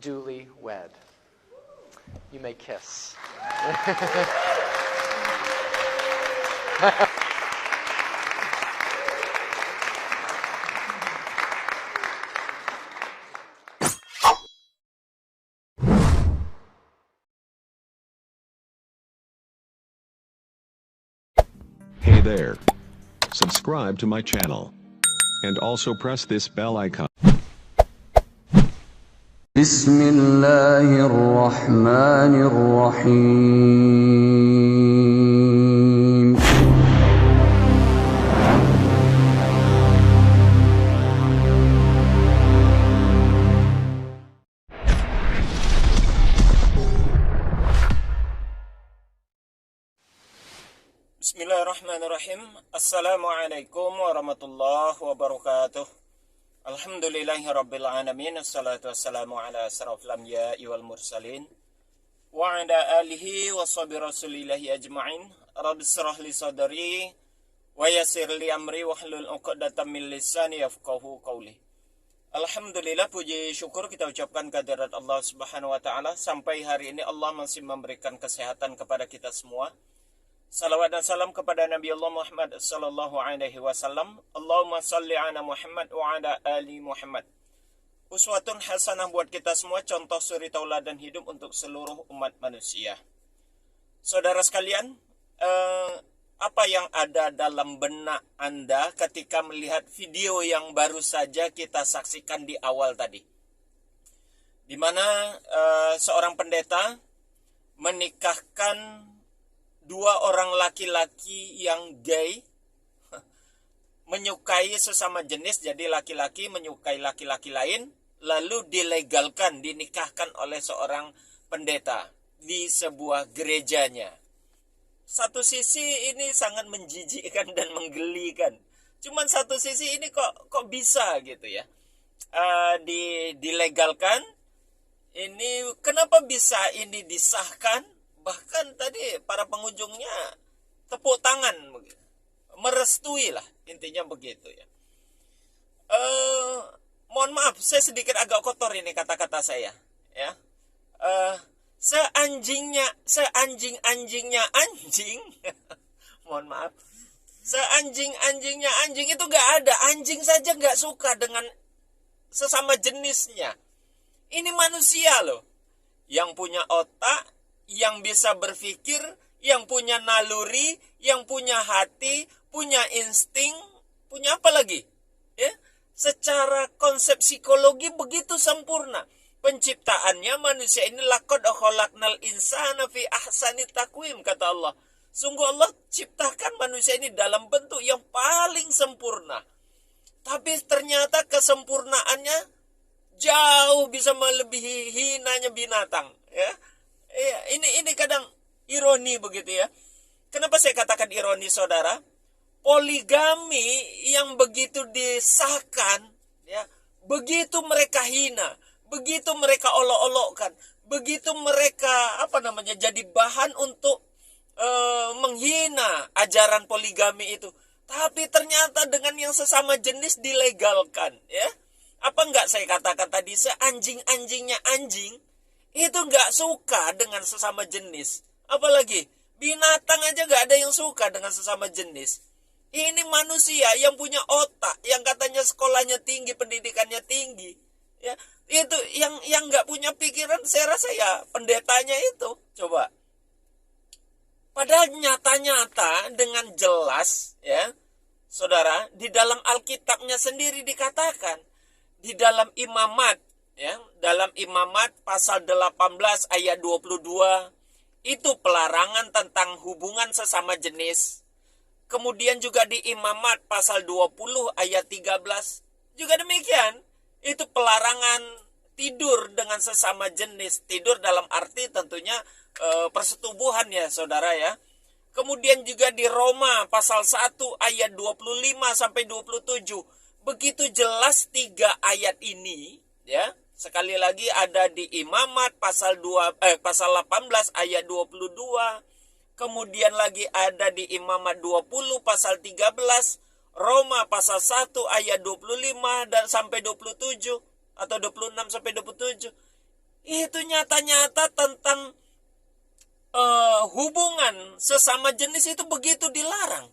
duly wed. You may kiss. Hey there. Subscribe to my channel. And also press this bell icon. بسم الله الرحمن الرحيم Bismillahirrahmanirrahim. Assalamualaikum warahmatullahi wabarakatuh. Alhamdulillahirabbil alamin. Assalatu wassalamu ala asrofil anbiya'i wal mursalin wa ala alihi wa sahbihi rasulillahi ajma'in. Rabbi shrah li sadri wa yassir li amri wahlul 'uqdatam min lisani yafqahu qawli. Alhamdulillah, puji syukur kita ucapkan kehadirat Allah Subhanahu wa taala. Sampai hari ini Allah masih memberikan kesehatan kepada kita semua. Salawat dan salam kepada Nabi Allah Muhammad sallallahu alaihi wasallam. Allahumma salli ala Muhammad wa ala ali Muhammad. Uswatun hasanah buat kita semua, contoh suri tauladan hidup untuk seluruh umat manusia. Saudara sekalian, apa yang ada dalam benak Anda ketika melihat video yang baru saja kita saksikan di awal tadi? Di mana seorang pendeta menikahkan dua orang laki-laki yang gay, menyukai sesama jenis, jadi laki-laki menyukai laki-laki lain, lalu dilegalkan, dinikahkan oleh seorang pendeta di sebuah gerejanya. Satu sisi ini sangat menjijikkan dan menggelikan. Cuman satu sisi ini kok bisa gitu ya, dilegalkan. Ini kenapa bisa ini disahkan? Bahkan tadi para pengunjungnya tepuk tangan, merestui lah, intinya begitu ya. Mohon maaf, saya sedikit agak kotor ini kata-kata saya ya. Seanjing-anjingnya anjing mohon maaf, seanjing-anjingnya anjing itu gak ada. Anjing saja gak suka dengan sesama jenisnya. Ini manusia loh, yang punya otak, yang bisa berpikir, yang punya naluri, yang punya hati, punya insting, punya apa lagi? Ya, secara konsep psikologi begitu sempurna. Penciptaannya manusia ini laqad khalaqnal insana fi ahsani taqwim, kata Allah. Sungguh Allah ciptakan manusia ini dalam bentuk yang paling sempurna. Tapi ternyata kesempurnaannya jauh bisa melebihi hinanya binatang, ya. Iya, ini kadang ironi begitu ya. Kenapa saya katakan ironi, saudara? Poligami yang begitu disahkan, ya, begitu mereka hina, begitu mereka olok-olokkan, begitu mereka jadi bahan untuk menghina ajaran poligami itu. Tapi ternyata dengan yang sesama jenis dilegalkan, ya. Apa enggak saya katakan tadi, seanjing-anjingnya anjing itu nggak suka dengan sesama jenis. Apalagi binatang aja nggak ada yang suka dengan sesama jenis. Ini manusia yang punya otak, yang katanya sekolahnya tinggi, pendidikannya tinggi, ya, itu yang nggak punya pikiran, saya rasa ya pendetanya itu. Coba, padahal nyata-nyata dengan jelas, ya saudara, di dalam Alkitabnya sendiri dikatakan, di dalam Imamat, ya, dalam Imamat pasal 18 ayat 22 itu pelarangan tentang hubungan sesama jenis. Kemudian juga di Imamat pasal 20 ayat 13 juga demikian. Itu pelarangan tidur dengan sesama jenis. Tidur dalam arti tentunya persetubuhan ya saudara ya. Kemudian juga di Roma pasal 1 ayat 25 sampai 27. Begitu jelas 3 ayat ini, ya. Sekali lagi ada di Imamat pasal 18 ayat 22. Kemudian lagi ada di Imamat 20 pasal 13. Roma pasal 1 ayat 25 dan sampai 27 atau 26 sampai 27. itu nyata-nyata tentang hubungan sesama jenis itu begitu dilarang.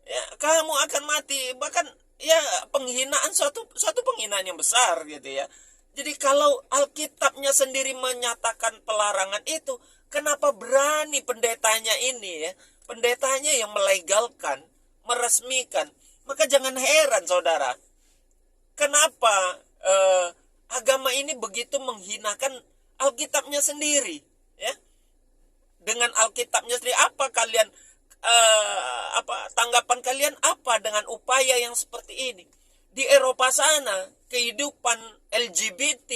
Ya, kamu akan mati, bahkan ya penghinaan suatu penghinaan yang besar gitu ya. Jadi kalau Alkitabnya sendiri menyatakan pelarangan itu, kenapa berani pendetanya ini ya, pendetanya yang melegalkan, meresmikan? Maka jangan heran saudara, kenapa agama ini begitu menghinakan Alkitabnya sendiri ya. Dengan Alkitabnya sendiri, apa kalian tanggapan kalian apa dengan upaya yang seperti ini? Di Eropa sana, kehidupan LGBT,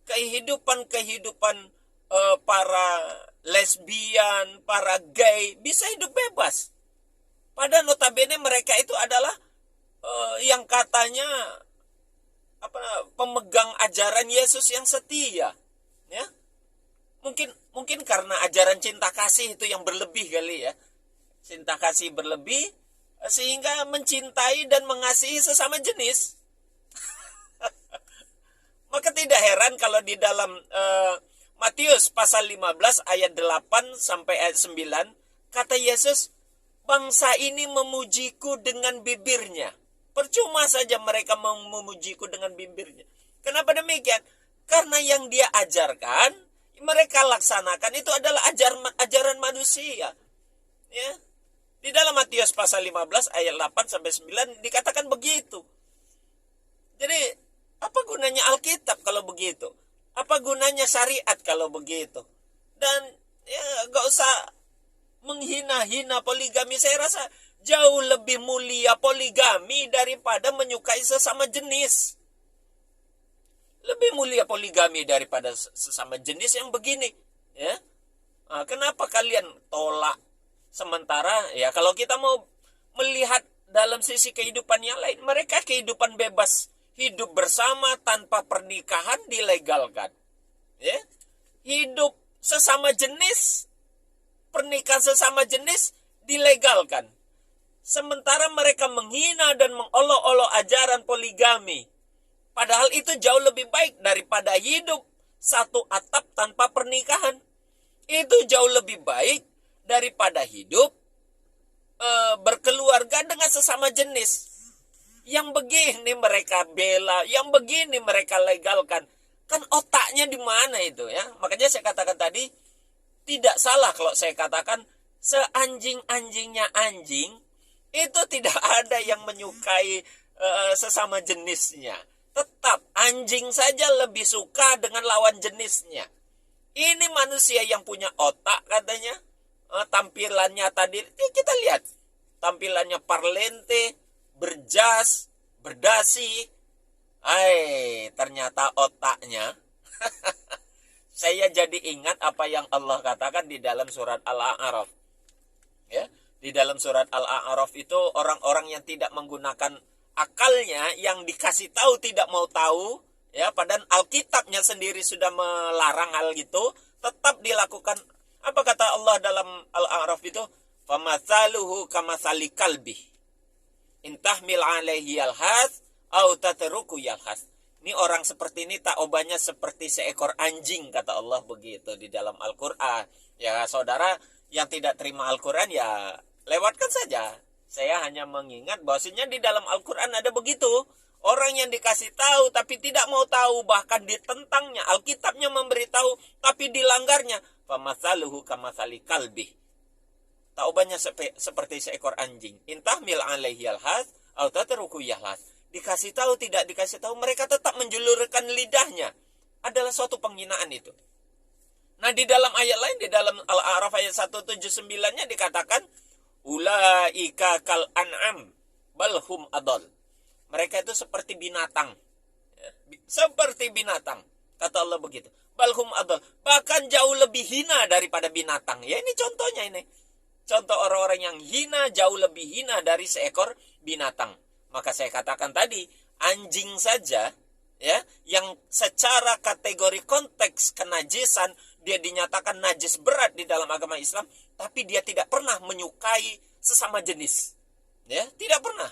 kehidupan para lesbian, para gay bisa hidup bebas. Padahal notabene mereka itu adalah yang katanya pemegang ajaran Yesus yang setia, ya. Mungkin karena ajaran cinta kasih itu yang berlebih kali ya. Cinta kasih berlebih sehingga mencintai dan mengasihi sesama jenis. Maka tidak heran kalau di dalam Matius pasal 15 ayat 8 sampai ayat 9 kata Yesus, bangsa ini memujiku dengan bibirnya. Percuma saja mereka memujiku dengan bibirnya. Kenapa demikian? Karena yang dia ajarkan, mereka laksanakan itu adalah ajaran manusia. Ya. Di dalam Matius pasal 15 ayat 8 sampai 9 dikatakan begitu. Jadi, apa gunanya Alkitab kalau begitu? Apa gunanya syariat kalau begitu? Dan ya gak usah menghina-hina poligami. Saya rasa jauh lebih mulia poligami daripada menyukai sesama jenis. Lebih mulia poligami daripada sesama jenis yang begini, ya. Nah, kenapa kalian tolak? Sementara ya kalau kita mau melihat dalam sisi kehidupan yang lain, mereka kehidupan bebas, hidup bersama tanpa pernikahan dilegalkan, ya. Hidup sesama jenis, pernikahan sesama jenis dilegalkan. Sementara mereka menghina dan mengolok-olok ajaran poligami. Padahal itu jauh lebih baik daripada hidup satu atap tanpa pernikahan. Itu jauh lebih baik daripada hidup berkeluarga dengan sesama jenis. Yang begini mereka bela, yang begini mereka legalkan. Kan otaknya di mana itu ya? Makanya saya katakan tadi, tidak salah kalau saya katakan seanjing-anjingnya anjing, itu tidak ada yang menyukai sesama jenisnya. Tetap anjing saja lebih suka dengan lawan jenisnya. Ini manusia yang punya otak katanya. Tampilannya tadi kita lihat. Tampilannya parlente, berjas, berdasi. Ternyata otaknya. Saya jadi ingat apa yang Allah katakan di dalam surat Al-A'raf. Ya, di dalam surat Al-A'raf itu orang-orang yang tidak menggunakan akalnya, yang dikasih tahu tidak mau tahu, ya, padahal Alkitabnya sendiri sudah melarang hal itu, tetap dilakukan. Apa kata Allah dalam Al-A'raf itu? Famathaluhu kamathali kalbi in tahmil alaihi yalhas au tatruku yalhas. Ini orang seperti ini taubahnya seperti seekor anjing, kata Allah begitu di dalam Al-Qur'an. Ya, saudara yang tidak terima Al-Qur'an ya lewatkan saja. Saya hanya mengingat bahwasanya di dalam Al-Quran ada begitu. Orang yang dikasih tahu tapi tidak mau tahu, bahkan ditentangnya. Alkitabnya memberitahu tapi dilanggarnya. Famathaluhu kamathali kalbi. Taubahnya seperti seekor anjing. Intahmil alaihi yalhas au tatruku yalhas. Dikasih tahu tidak dikasih tahu, mereka tetap menjulurkan lidahnya. Adalah suatu penghinaan itu. Nah, di dalam ayat lain, di dalam Al-A'raf ayat 179-nya dikatakan, ulaika kal an'am balhum adol. Mereka itu seperti binatang. Seperti binatang. Kata Allah begitu. Balhum adol. Bahkan jauh lebih hina daripada binatang. Ya, ini contohnya ini. Contoh orang-orang yang hina, jauh lebih hina dari seekor binatang. Maka saya katakan tadi, anjing saja, ya, yang secara kategori konteks kenajisan, dia dinyatakan najis berat di dalam agama Islam, tapi dia tidak pernah menyukai sesama jenis. Ya, tidak pernah.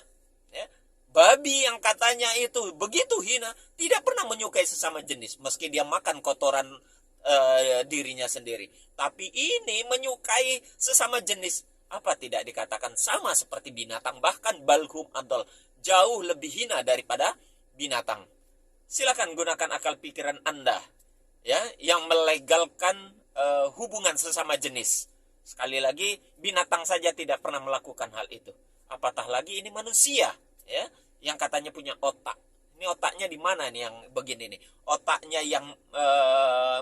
Ya. Babi yang katanya itu begitu hina, tidak pernah menyukai sesama jenis, meski dia makan kotoran dirinya sendiri. Tapi ini menyukai sesama jenis. Apa tidak dikatakan sama seperti binatang? Bahkan balhum adol, jauh lebih hina daripada binatang. Silakan gunakan akal pikiran Anda, ya, yang melegalkan hubungan sesama jenis. Sekali lagi, binatang saja tidak pernah melakukan hal itu. Apatah lagi ini manusia, ya, yang katanya punya otak. Ini otaknya di mana nih yang begini nih? Otaknya yang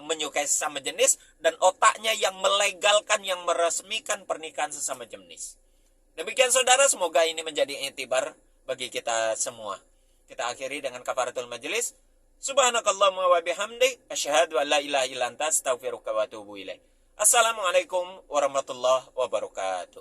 menyukai sesama jenis dan otaknya yang melegalkan, yang meresmikan pernikahan sesama jenis. Demikian saudara, semoga ini menjadi iktibar bagi kita semua. Kita akhiri dengan kafaratul majelis. Subhanakallahumma wa bihamdik, asyhadu an la ilaha illa anta, astaghfiruka wa atubu ilaik. Assalamualaikum warahmatullahi wabarakatuh.